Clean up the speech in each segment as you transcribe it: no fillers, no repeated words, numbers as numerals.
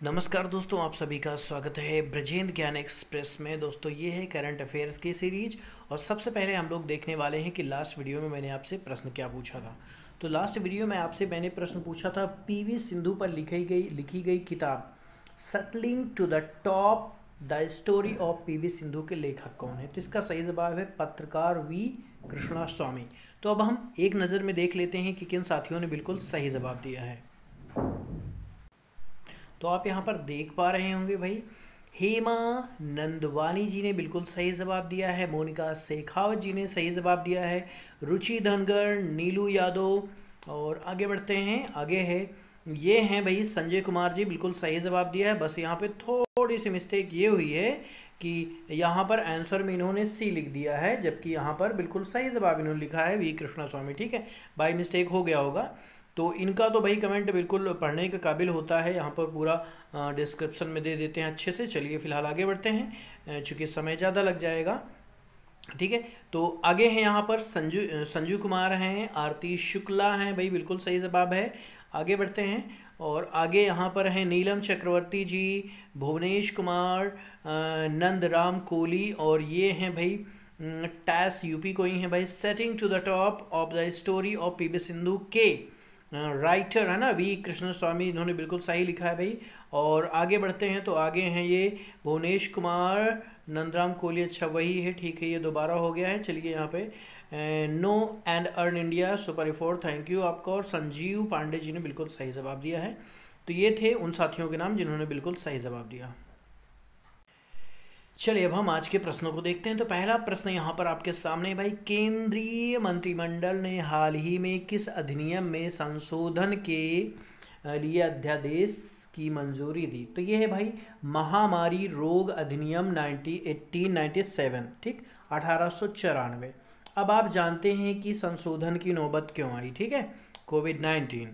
नमस्कार दोस्तों, आप सभी का स्वागत है ब्रजेंद्र ज्ञान एक्सप्रेस में। दोस्तों ये है करंट अफेयर्स की सीरीज और सबसे पहले हम लोग देखने वाले हैं कि लास्ट वीडियो में मैंने आपसे प्रश्न क्या पूछा था। तो लास्ट वीडियो में आपसे मैंने प्रश्न पूछा था पीवी सिंधु पर लिखी गई किताब shuttling to the top the story of PV Sindhu के लेखक कौन है। तो इसका सही जवाब है पत्रकार वी कृष्णा स्वामी। तो अब हम एक नज़र में देख लेते हैं कि किन साथियों ने बिल्कुल सही जवाब दिया है। तो आप यहाँ पर देख पा रहे होंगे भाई, हेमा नंदवानी जी ने बिल्कुल सही जवाब दिया है, मोनिका शेखावत जी ने सही जवाब दिया है, रुचि धनगर, नीलू यादव। और आगे बढ़ते हैं, आगे है ये हैं भाई संजय कुमार जी, बिल्कुल सही जवाब दिया है। बस यहाँ पे थोड़ी सी मिस्टेक ये हुई है कि यहाँ पर आंसर में इन्होंने सी लिख दिया है, जबकि यहाँ पर बिल्कुल सही जवाब इन्होंने लिखा है वी कृष्णा स्वामी। ठीक है, बाई मिस्टेक हो गया होगा। तो इनका तो भाई कमेंट बिल्कुल पढ़ने के काबिल होता है, यहाँ पर पूरा डिस्क्रिप्शन में दे देते हैं अच्छे से। चलिए फिलहाल आगे बढ़ते हैं चूँकि समय ज़्यादा लग जाएगा। ठीक है, तो आगे हैं यहाँ पर संजू कुमार हैं, आरती शुक्ला हैं भाई, बिल्कुल सही जवाब है। आगे बढ़ते हैं और आगे यहाँ पर हैं नीलम चक्रवर्ती जी, भुवनेश कुमार, नंदराम कोहली और ये हैं भाई टैस यूपी को ही हैं भाई। Setting to the top of the story of PV Sindhu के राइटर है ना वी कृष्ण स्वामी, इन्होंने बिल्कुल सही लिखा है भाई। और आगे बढ़ते हैं तो आगे हैं ये भुवनेश कुमार, नंदराम कोहली, अच्छा वही है, ठीक है, ये दोबारा हो गया है। चलिए यहाँ पे know and earn India super रिफोर्ड, थैंक यू आपका। और संजीव पांडे जी ने बिल्कुल सही जवाब दिया है। तो ये थे उन साथियों के नाम जिन्होंने बिल्कुल सही जवाब दिया। चलिए अब हम आज के प्रश्नों को देखते हैं। तो पहला प्रश्न यहाँ पर आपके सामने भाई, केंद्रीय मंत्रिमंडल ने हाल ही में किस अधिनियम में संशोधन के लिए अध्यादेश की मंजूरी दी। तो ये है भाई महामारी रोग अधिनियम 1897, ठीक, 1894। अब आप जानते हैं कि संशोधन की नौबत क्यों आई, ठीक है, कोविड-19।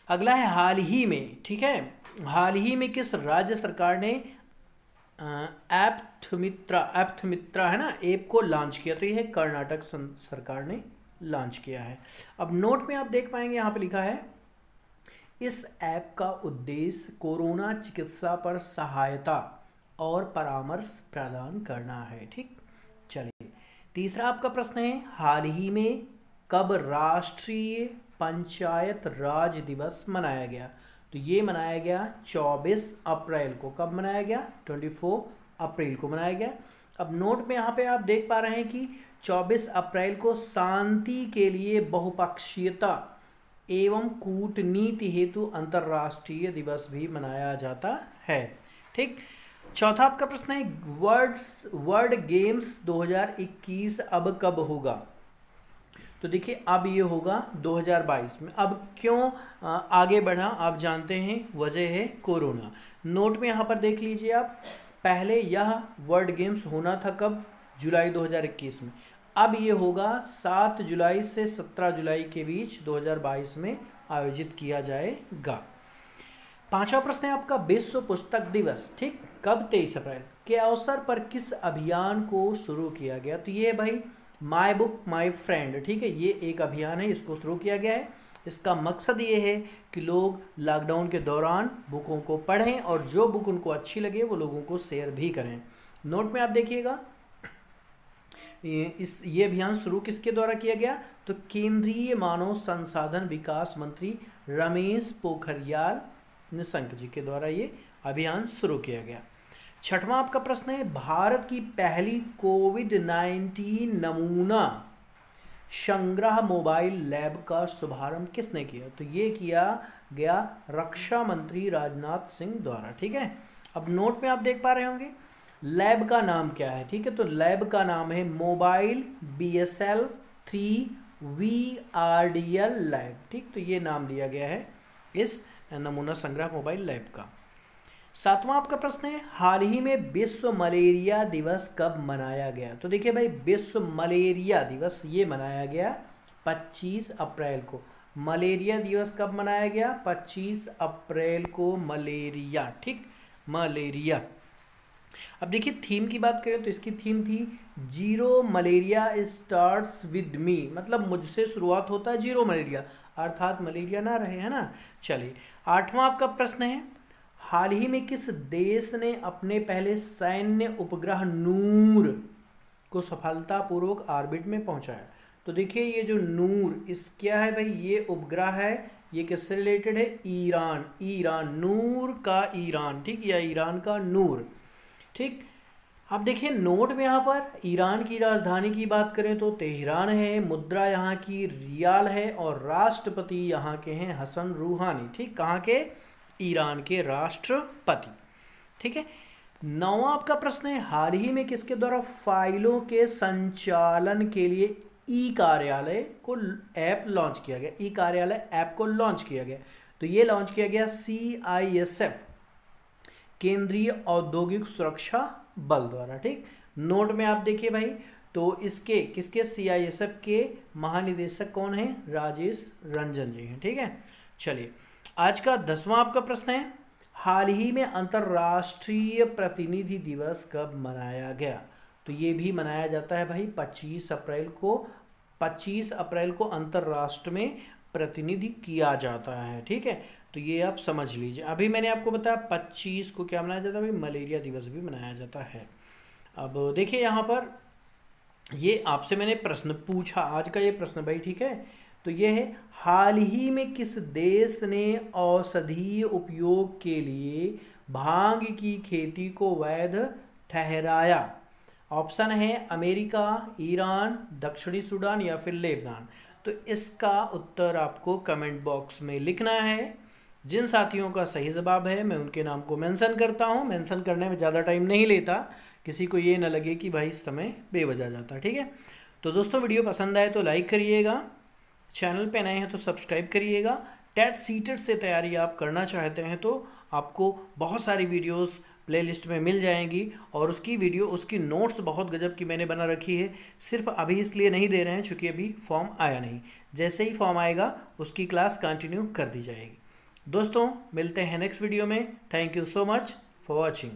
अगला है हाल ही में, ठीक है, हाल ही में किस राज्य सरकार ने एप्थमित्रा है ना ऐप को लॉन्च किया। तो ये है कर्नाटक सरकार ने लॉन्च किया है। अब नोट में आप देख पाएंगे यहाँ पे लिखा है इस ऐप का उद्देश्य कोरोना चिकित्सा पर सहायता और परामर्श प्रदान करना है। ठीक, चलिए तीसरा आपका प्रश्न है, हाल ही में कब राष्ट्रीय पंचायत राज दिवस मनाया गया। तो ये मनाया गया 24 अप्रैल को। कब मनाया गया? 24 अप्रैल को मनाया गया। अब नोट में यहाँ पे आप देख पा रहे हैं कि 24 अप्रैल को शांति के लिए बहुपक्षीयता एवं कूटनीति हेतु अंतर्राष्ट्रीय दिवस भी मनाया जाता है। ठीक, चौथा आपका प्रश्न है वर्ल्ड गेम्स 2021 अब कब होगा। तो देखिए अब ये होगा 2022 में। अब क्यों आगे बढ़ा आप जानते हैं, वजह है कोरोना। नोट में यहाँ पर देख लीजिए आप, पहले यह वर्ल्ड गेम्स होना था कब? जुलाई 2021 में। अब ये होगा 7 जुलाई से 17 जुलाई के बीच 2022 में आयोजित किया जाएगा। पांचवा प्रश्न है आपका विश्व पुस्तक दिवस, ठीक, कब? 23 अप्रैल के अवसर पर किस अभियान को शुरू किया गया। तो ये भाई माई बुक माई फ्रेंड, ठीक है, ये एक अभियान है, इसको शुरू किया गया है। इसका मकसद ये है कि लोग लॉकडाउन के दौरान बुकों को पढ़ें और जो बुक उनको अच्छी लगे वो लोगों को शेयर भी करें। नोट में आप देखिएगा ये अभियान शुरू किसके द्वारा किया गया। तो केंद्रीय मानव संसाधन विकास मंत्री रमेश पोखरियाल निशंक जी के द्वारा ये अभियान शुरू किया गया। छठवां आपका प्रश्न है, भारत की पहली कोविड-19 नमूना संग्रह मोबाइल लैब का शुभारंभ किसने किया। तो ये किया गया रक्षा मंत्री राजनाथ सिंह द्वारा। ठीक है, अब नोट में आप देख पा रहे होंगे लैब का नाम क्या है। ठीक है, तो लैब का नाम है मोबाइल BSL 3 VRDL लैब। ठीक, तो ये नाम दिया गया है इस नमूना संग्रह मोबाइल लैब का। सातवां आपका प्रश्न है, हाल ही में विश्व मलेरिया दिवस कब मनाया गया। तो देखिए भाई विश्व मलेरिया दिवस ये मनाया गया 25 अप्रैल को। मलेरिया दिवस कब मनाया गया? 25 अप्रैल को मलेरिया। ठीक, मलेरिया। अब देखिए थीम की बात करें तो इसकी थीम थी zero malaria starts with me, मतलब मुझसे शुरुआत होता है जीरो मलेरिया, अर्थात मलेरिया ना रहे, है ना। चलिए आठवां आपका प्रश्न है, हाल ही में किस देश ने अपने पहले सैन्य उपग्रह नूर को सफलतापूर्वक ऑर्बिट में पहुंचाया? तो देखिए ये जो नूर इस क्या है भाई, ये उपग्रह है, ये किससे रिलेटेड है? ईरान। ईरान, नूर का ईरान, ठीक, या ईरान का नूर, ठीक। अब देखिए नोट में यहाँ पर ईरान की राजधानी की बात करें तो तेहरान है, मुद्रा यहाँ की रियाल है और राष्ट्रपति यहाँ के हैं हसन रूहानी, ठीक, कहाँ के? ईरान के राष्ट्रपति, ठीक है। नौवां आपका प्रश्न है, हाल ही में किसके द्वारा फाइलों के संचालन के लिए ई कार्यालय को ऐप लॉन्च किया गया? ई कार्यालय ऐप को लॉन्च किया गया, तो ये लॉन्च किया गया CISF, केंद्रीय औद्योगिक सुरक्षा बल द्वारा, ठीक। नोट में आप देखिए भाई, तो इसके किसके? CISF के महानिदेशक कौन है? राजेश रंजन जी हैं, ठीक है। चलिए आज का 10वां आपका प्रश्न है, हाल ही में अंतर्राष्ट्रीय प्रतिनिधि दिवस कब मनाया गया? तो ये भी मनाया जाता है भाई 25 अप्रैल को। 25 अप्रैल को अंतर्राष्ट्र में प्रतिनिधि किया जाता है, ठीक है। तो ये आप समझ लीजिए। अभी मैंने आपको बताया 25 को क्या मनाया जाता है भाई? मलेरिया दिवस भी मनाया जाता है। अब देखिए यहाँ पर ये आपसे मैंने प्रश्न पूछा, आज का ये प्रश्न भाई, ठीक है। तो ये है, हाल ही में किस देश ने औषधीय उपयोग के लिए भांग की खेती को वैध ठहराया? ऑप्शन है अमेरिका, ईरान, दक्षिणी सूडान या फिर लेबनान। तो इसका उत्तर आपको कमेंट बॉक्स में लिखना है। जिन साथियों का सही जवाब है मैं उनके नाम को मेंशन करता हूं। मेंशन करने में ज़्यादा टाइम नहीं लेता, किसी को ये ना लगे कि भाई इस समय बेवजह जाता, ठीक है। तो दोस्तों वीडियो पसंद आए तो लाइक करिएगा, चैनल पे नए हैं तो सब्सक्राइब करिएगा। टेट सीटेट से तैयारी आप करना चाहते हैं तो आपको बहुत सारी वीडियोस प्लेलिस्ट में मिल जाएंगी, और उसकी नोट्स बहुत गजब की मैंने बना रखी है। सिर्फ अभी इसलिए नहीं दे रहे हैं क्योंकि अभी फॉर्म आया नहीं, जैसे ही फॉर्म आएगा उसकी क्लास कंटिन्यू कर दी जाएगी। दोस्तों मिलते हैं नेक्स्ट वीडियो में। Thank you so much for watching.